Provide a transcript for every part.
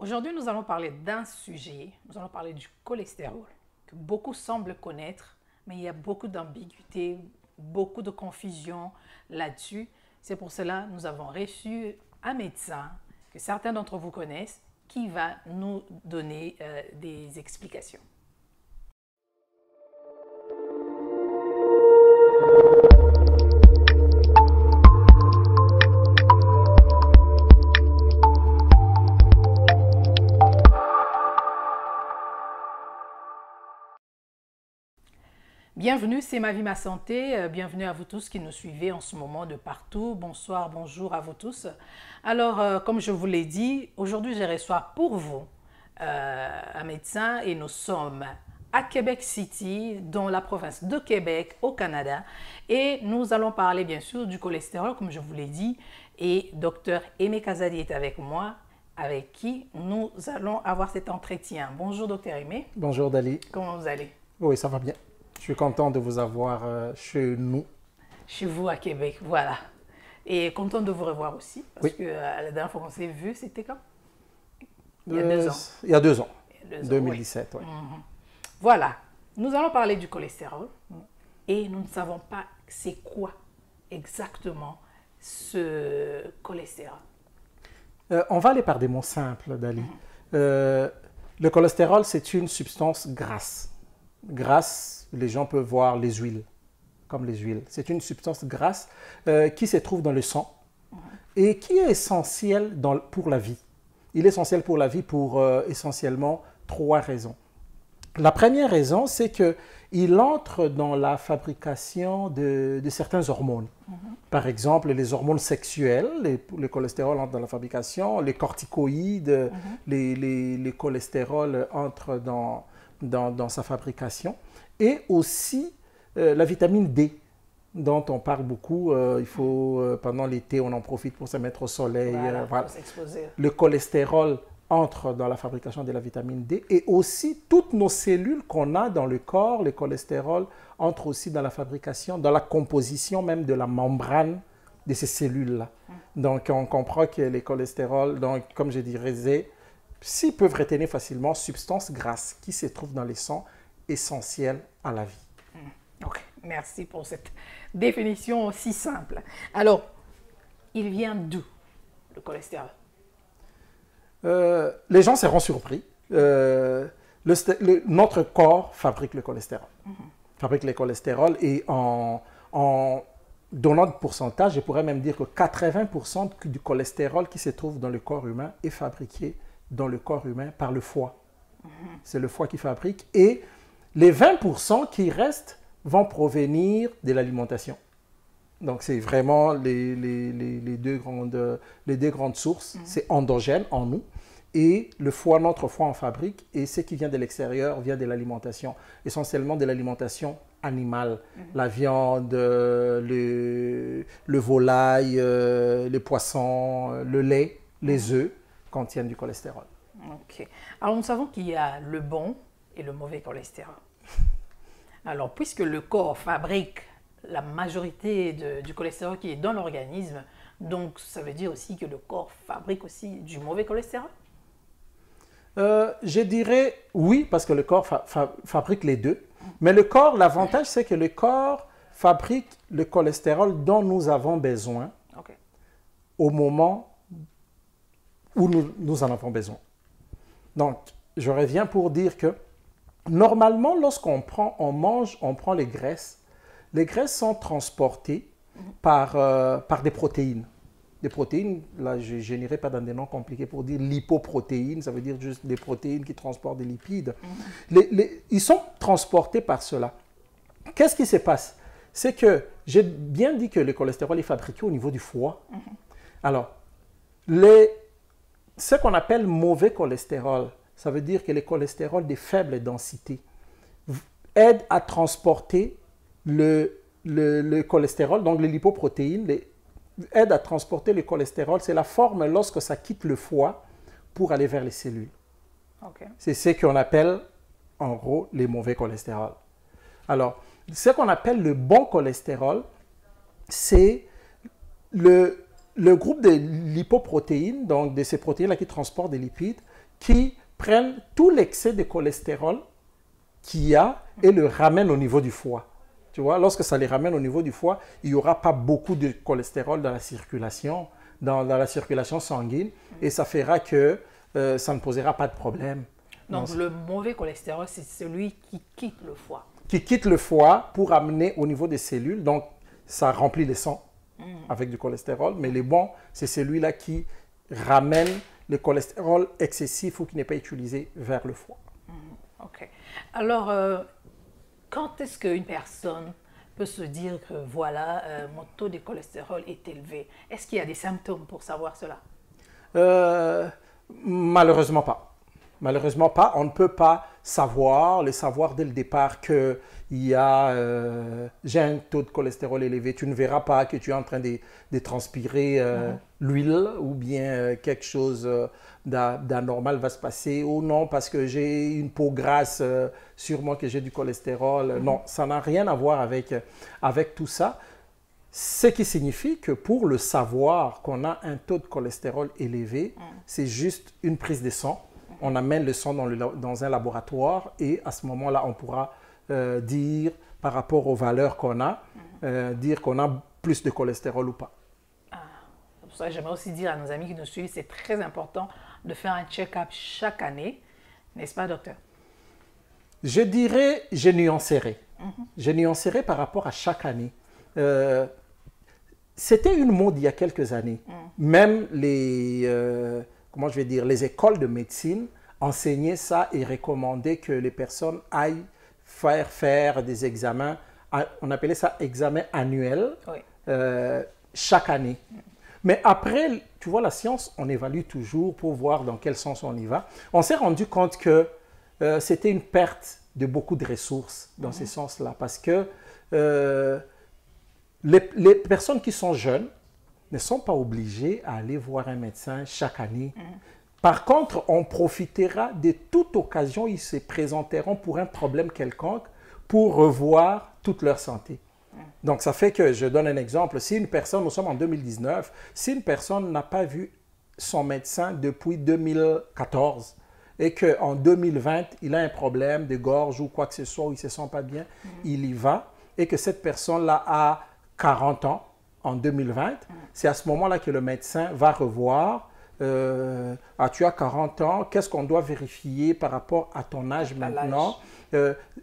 Aujourd'hui, nous allons parler d'un sujet, nous allons parler du cholestérol, que beaucoup semblent connaître, mais il y a beaucoup d'ambiguïté, beaucoup de confusion là-dessus. C'est pour cela que nous avons reçu un médecin que certains d'entre vous connaissent qui va nous donner des explications. Bienvenue, c'est Ma Vie, Ma Santé. Bienvenue à vous tous qui nous suivez en ce moment de partout. Bonsoir, bonjour à vous tous. Alors, comme je vous l'ai dit, aujourd'hui, je reçois pour vous un médecin et nous sommes à Québec City, dans la province de Québec, au Canada. Et nous allons parler bien sûr du cholestérol, comme je vous l'ai dit. Et Dr Aimé Kazadi est avec moi, avec qui nous allons avoir cet entretien. Bonjour Dr Aimé. Bonjour Dali. Comment vous allez? Oui, ça va bien. Je suis content de vous avoir chez nous. Chez vous à Québec, voilà. Et content de vous revoir aussi, parce Oui. que la dernière fois qu'on s'est vu, c'était quand? Il Il y a 2 ans. Il y a 2 ans. Il y a 2 ans, 2017, oui. oui. Voilà. Nous allons parler du cholestérol et nous ne savons pas c'est quoi exactement ce cholestérol. On va aller par des mots simples, Dali. Le cholestérol, c'est une substance grasse. Grasse, les gens peuvent voir les huiles, comme les huiles. C'est une substance grasse qui se trouve dans le sang et qui est essentielle pour la vie. Il est essentiel pour la vie pour essentiellement 3 raisons. La première raison, c'est qu'il entre dans la fabrication de certaines hormones. Par exemple, les hormones sexuelles, le cholestérol entre dans la fabrication, les corticoïdes, les cholestérols entrent dans sa fabrication. Et aussi la vitamine D, dont on parle beaucoup. Il faut, pendant l'été, on en profite pour se mettre au soleil. Voilà. Pour s'exposer. Le cholestérol entre dans la fabrication de la vitamine D et aussi toutes nos cellules qu'on a dans le corps, le cholestérol entre aussi dans la fabrication, dans la composition même de la membrane de ces cellules-là. Donc on comprend que les cholestérols, donc, comme je dirais, s'ils peuvent retenir facilement substances grasses qui se trouvent dans les sangs essentielles à la vie. Ok, merci pour cette définition aussi simple. Alors, il vient d'où le cholestérol? Les gens seront surpris. Notre corps fabrique le cholestérol. Fabrique le cholestérol et en donnant de pourcentage, je pourrais même dire que 80% du cholestérol qui se trouve dans le corps humain est fabriqué dans le corps humain par le foie. C'est le foie qui fabrique. Et les 20% qui restent vont provenir de l'alimentation. Donc, c'est vraiment les deux grandes sources. C'est endogène en nous. Et le foie, notre foie en fabrique. Et ce qui vient de l'extérieur vient de l'alimentation. Essentiellement de l'alimentation animale. La viande, le volaille, les poissons, le lait, les œufs contiennent du cholestérol. Ok. Alors, nous savons qu'il y a le bon et le mauvais cholestérol. Alors, puisque le corps fabrique la majorité du cholestérol qui est dans l'organisme, donc ça veut dire aussi que le corps fabrique aussi du mauvais cholestérol? Je dirais oui, parce que le corps fabrique les deux. Mais le corps, l'avantage, c'est que le corps fabrique le cholestérol dont nous avons besoin au moment où nous en avons besoin. Donc, je reviens pour dire que normalement, lorsqu'on mange, on prend les graisses. Les graisses sont transportées par des protéines. Des protéines, là je n'irai pas dans des noms compliqués pour dire lipoprotéines, ça veut dire juste des protéines qui transportent des lipides. Ils sont transportés par cela. Qu'est-ce qui se passe? C'est que j'ai bien dit que le cholestérol est fabriqué au niveau du foie. Alors, ce qu'on appelle mauvais cholestérol, ça veut dire que les cholestérols de faible densité aident à transporter le cholestérol, donc les lipoprotéines, aident à transporter le cholestérol. C'est la forme lorsque ça quitte le foie pour aller vers les cellules. C'est ce qu'on appelle, en gros, les mauvais cholestérols. Alors, ce qu'on appelle le bon cholestérol, c'est le groupe de lipoprotéines, donc de ces protéines-là qui transportent des lipides, qui prennent tout l'excès de cholestérol qu'il y a et le ramènent au niveau du foie. Tu vois, lorsque ça les ramène au niveau du foie, il n'y aura pas beaucoup de cholestérol dans la circulation, dans la circulation sanguine, et ça fera que ça ne posera pas de problème. Donc, le mauvais cholestérol, c'est celui qui quitte le foie. Qui quitte le foie pour amener au niveau des cellules. Donc, ça remplit le sang avec du cholestérol. Mais les bons, c'est celui-là qui ramène le cholestérol excessif ou qui n'est pas utilisé vers le foie. OK. Alors, quand est-ce qu'une personne peut se dire que voilà, mon taux de cholestérol est élevé? Est-ce qu'il y a des symptômes pour savoir cela? Malheureusement pas. Malheureusement pas. On ne peut pas savoir dès le départ que j'ai un taux de cholestérol élevé. Tu ne verras pas que tu es en train de transpirer l'huile ou bien quelque chose d'anormal va se passer. Ou non, parce que j'ai une peau grasse, sûrement que j'ai du cholestérol. Non, ça n'a rien à voir avec tout ça. Ce qui signifie que pour le savoir qu'on a un taux de cholestérol élevé, c'est juste une prise de sang. On amène le sang dans un laboratoire et à ce moment-là, on pourra dire par rapport aux valeurs qu'on a, dire qu'on a plus de cholestérol ou pas. C'est pour ça que j'aimerais aussi dire à nos amis qui nous suivent, c'est très important de faire un check-up chaque année, n'est-ce pas, docteur? Je dirais, je nuancerai. Je nuancerai par rapport à chaque année. C'était une mode il y a quelques années. Même les écoles de médecine enseignaient ça et recommandaient que les personnes aillent faire des examens, on appelait ça examen annuel, chaque année. Mais après, tu vois, la science, on évalue toujours pour voir dans quel sens on y va. On s'est rendu compte que c'était une perte de beaucoup de ressources dans ces sens-là, parce que les personnes qui sont jeunes ne sont pas obligées à aller voir un médecin chaque année. Par contre, on profitera de toute occasion où ils se présenteront pour un problème quelconque pour revoir toute leur santé. Donc, ça fait que, je donne un exemple, si une personne, nous sommes en 2019, si une personne n'a pas vu son médecin depuis 2014 et qu'en 2020, il a un problème de gorge ou quoi que ce soit, ou il ne se sent pas bien, il y va, et que cette personne-là a 40 ans en 2020, c'est à ce moment-là que le médecin va revoir. Tu as 40 ans, qu'est-ce qu'on doit vérifier par rapport à ton âge maintenant?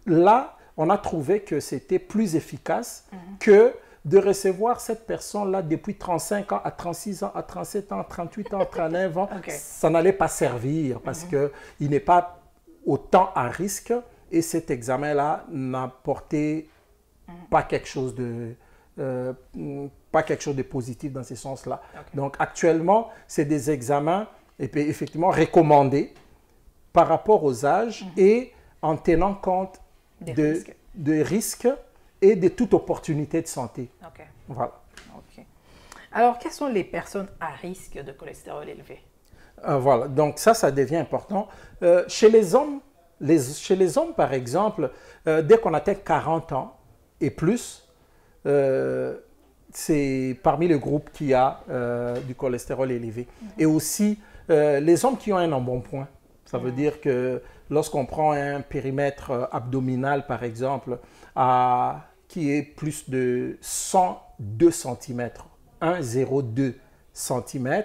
Là, on a trouvé que c'était plus efficace que de recevoir cette personne-là depuis 35 ans, à 36 ans, à 37 ans, à 38 ans, à 39 ans. Ça n'allait pas servir parce qu'il n'est pas autant à risque et cet examen-là n'apportait pas quelque chose de... pas quelque chose de positif dans ce sens-là. Donc, actuellement, c'est des examens effectivement recommandés par rapport aux âges et en tenant compte de risques et de toute opportunité de santé. Voilà. Alors, quelles sont les personnes à risque de cholestérol élevé? Voilà, donc ça devient important. Chez les hommes, par exemple, dès qu'on atteint 40 ans et plus, c'est parmi les groupes qui a du cholestérol élevé. Et aussi, les hommes qui ont un embonpoint. Ça veut dire que lorsqu'on prend un périmètre abdominal, par exemple, qui est plus de 102 cm, 1,02 cm,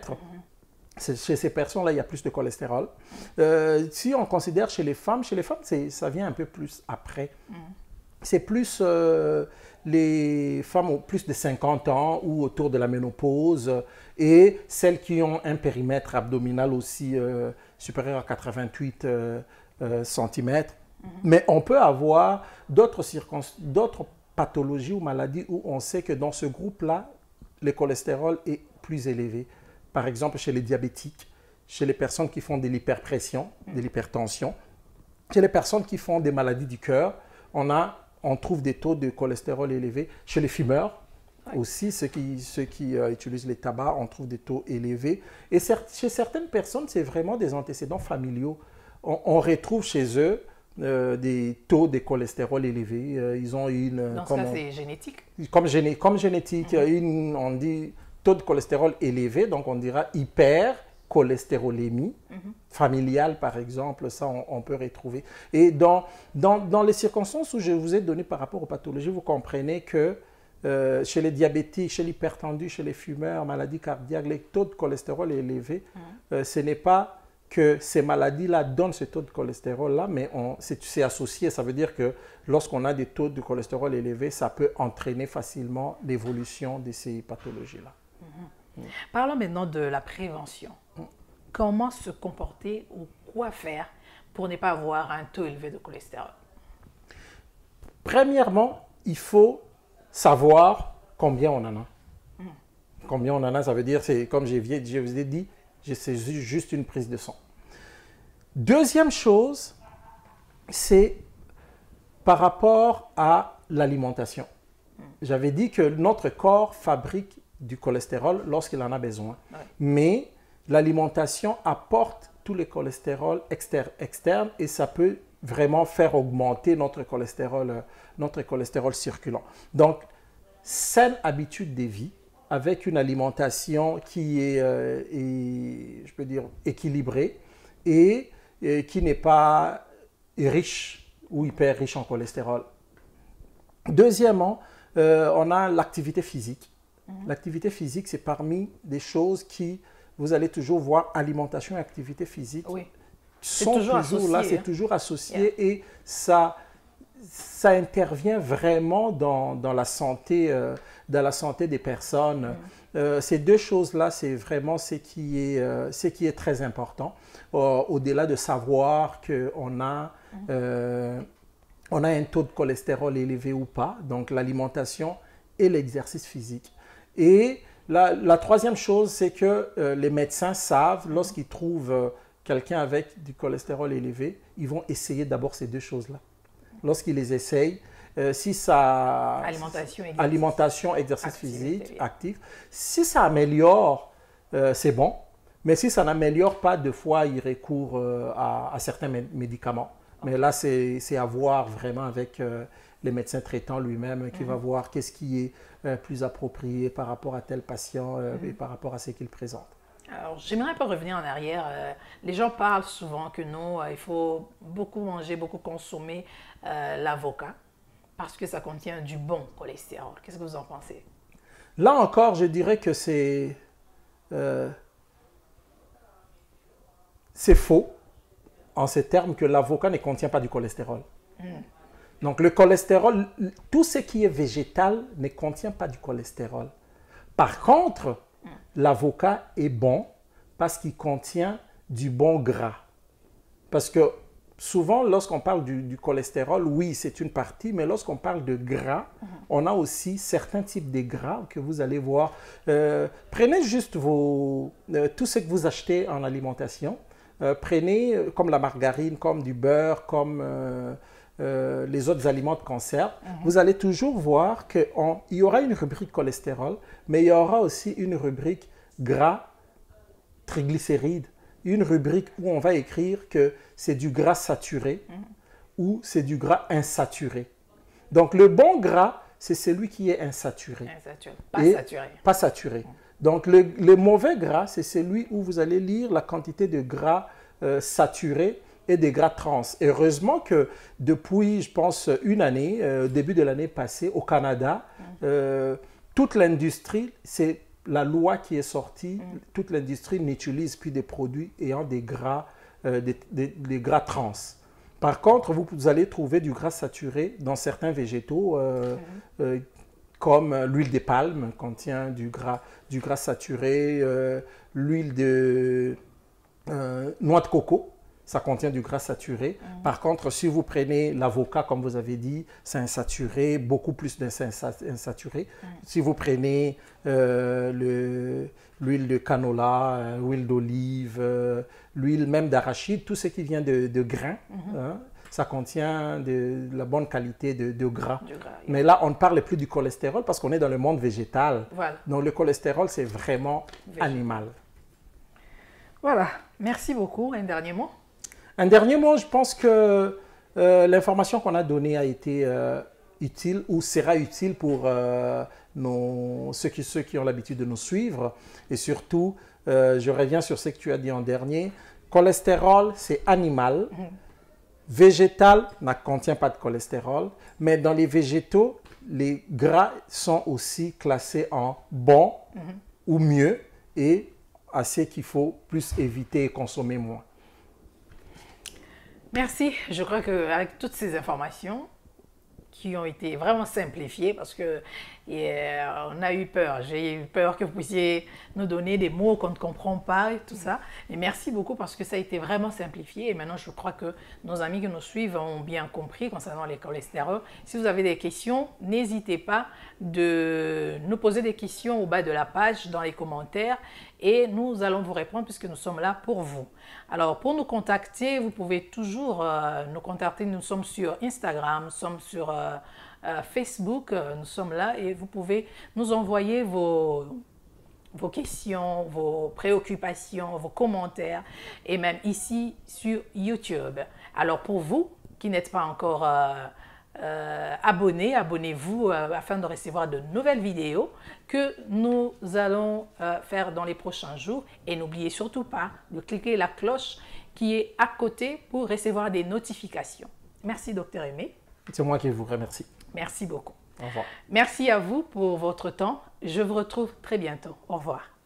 chez ces personnes-là, il y a plus de cholestérol. Si on considère chez les femmes, ça vient un peu plus après. C'est plus les femmes ont plus de 50 ans ou autour de la ménopause et celles qui ont un périmètre abdominal aussi supérieur à 88 cm. Mais on peut avoir d'autres pathologies ou maladies où on sait que dans ce groupe-là, le cholestérol est plus élevé. Par exemple, chez les diabétiques, chez les personnes qui font de l'hyperpression, de l'hypertension, chez les personnes qui font des maladies du cœur, on trouve des taux de cholestérol élevés. Chez les fumeurs aussi, ceux qui utilisent les tabacs, on trouve des taux élevés. Et chez certaines personnes, c'est vraiment des antécédents familiaux. On retrouve chez eux des taux de cholestérol élevés. Ils ont une... Dans ce cas, c'est génétique? Comme génétique. On dit taux de cholestérol élevé, donc on dira hypercholestérolémie familiale, par exemple, ça on peut retrouver. Et dans les circonstances où je vous ai donné par rapport aux pathologies, vous comprenez que chez les diabétiques, chez l'hypertendu, chez les fumeurs, maladies cardiaques, les taux de cholestérol élevés, ce n'est pas que ces maladies-là donnent ce taux de cholestérol-là, mais c'est associé. Ça veut dire que lorsqu'on a des taux de cholestérol élevés, ça peut entraîner facilement l'évolution de ces pathologies-là. Parlons maintenant de la prévention. Comment se comporter ou quoi faire pour ne pas avoir un taux élevé de cholestérol? Premièrement, il faut savoir combien on en a. Combien on en a, ça veut dire, c'est comme je vous ai dit, c'est juste une prise de sang. Deuxième chose, c'est par rapport à l'alimentation. J'avais dit que notre corps fabrique du cholestérol lorsqu'il en a besoin. Ouais. Mais l'alimentation apporte tous les cholestérols externes et ça peut vraiment faire augmenter notre cholestérol circulant. Donc, saine habitude de vie, avec une alimentation qui est, je peux dire, équilibrée et qui n'est pas riche ou hyper riche en cholestérol. Deuxièmement, on a l'activité physique. L'activité physique, c'est parmi des choses qui, vous allez toujours voir, alimentation et activité physique sont toujours là, c'est toujours associé et ça intervient vraiment dans la santé des personnes. Ces deux choses-là, c'est vraiment ce qui est très important. Au-delà de savoir qu'on a, on a un taux de cholestérol élevé ou pas, donc l'alimentation et l'exercice physique. Et la troisième chose, c'est que les médecins savent, lorsqu'ils trouvent quelqu'un avec du cholestérol élevé, ils vont essayer d'abord ces deux choses-là. Lorsqu'ils les essayent, si ça... Alimentation, exercice physique, actif. Si ça améliore, c'est bon. Mais si ça n'améliore pas, deux fois, ils recourent à certains médicaments. Mais là, c'est à voir vraiment avec les médecins traitants lui-même qui va voir qu'est-ce qui est plus approprié par rapport à tel patient et par rapport à ce qu'il présente. Alors, j'aimerais pas revenir en arrière. Les gens parlent souvent que non, il faut beaucoup manger, beaucoup consommer l'avocat parce que ça contient du bon cholestérol. Qu'est-ce que vous en pensez? Là encore, je dirais que c'est faux en ces termes que l'avocat ne contient pas du cholestérol. Donc le cholestérol, tout ce qui est végétal ne contient pas du cholestérol. Par contre, l'avocat est bon parce qu'il contient du bon gras. Parce que souvent, lorsqu'on parle du cholestérol, oui, c'est une partie, mais lorsqu'on parle de gras, on a aussi certains types de gras que vous allez voir. Prenez juste tout ce que vous achetez en alimentation. Prenez comme la margarine, comme du beurre, comme les autres aliments de conserve. Vous allez toujours voir qu'il y aura une rubrique cholestérol, mais il y aura aussi une rubrique gras, triglycérides, une rubrique où on va écrire que c'est du gras saturé ou c'est du gras insaturé. Donc le bon gras, c'est celui qui est insaturé. Pas saturé. Donc le mauvais gras, c'est celui où vous allez lire la quantité de gras saturé et des gras trans. Heureusement que depuis, je pense, une année, début de l'année passée, au Canada, toute l'industrie, c'est la loi qui est sortie, toute l'industrie n'utilise plus des produits ayant des gras, des gras trans. Par contre, vous allez trouver du gras saturé dans certains végétaux, comme l'huile de palme contient du gras saturé, l'huile de noix de coco, ça contient du gras saturé. Par contre, si vous prenez l'avocat, comme vous avez dit, c'est insaturé, beaucoup plus d'insaturé. Si vous prenez l'huile de canola, l'huile d'olive, l'huile même d'arachide, tout ce qui vient de grains, ça contient de la bonne qualité de gras. Mais là, on ne parle plus du cholestérol parce qu'on est dans le monde végétal. Voilà. Donc le cholestérol, c'est vraiment animal. Voilà. Merci beaucoup. Un dernier mot? Un dernier mot, je pense que l'information qu'on a donnée a été utile ou sera utile pour ceux qui ont l'habitude de nous suivre. Et surtout, je reviens sur ce que tu as dit en dernier. Cholestérol, c'est animal. Végétal ne contient pas de cholestérol. Mais dans les végétaux, les gras sont aussi classés en bons ou mieux et assez qu'il faut plus éviter et consommer moins. Merci. Je crois qu'avec toutes ces informations qui ont été vraiment simplifiées, parce que on a eu peur, j'ai eu peur que vous puissiez nous donner des mots qu'on ne comprend pas et tout ça. Et merci beaucoup parce que ça a été vraiment simplifié. Et maintenant, je crois que nos amis qui nous suivent ont bien compris concernant les cholestérols. Si vous avez des questions, n'hésitez pas de nous poser des questions au bas de la page, dans les commentaires, et nous allons vous répondre puisque nous sommes là pour vous. Alors, pour nous contacter, vous pouvez toujours nous contacter. Nous sommes sur Instagram, nous sommes sur Facebook, nous sommes là et vous pouvez nous envoyer vos questions, vos préoccupations, vos commentaires et même ici sur YouTube. Alors, pour vous qui n'êtes pas encore abonnés, abonnez-vous afin de recevoir de nouvelles vidéos que nous allons faire dans les prochains jours. Et n'oubliez surtout pas de cliquer la cloche qui est à côté pour recevoir des notifications. Merci, Dr Aimé. C'est moi qui vous remercie. Merci beaucoup. Au revoir. Merci à vous pour votre temps. Je vous retrouve très bientôt. Au revoir.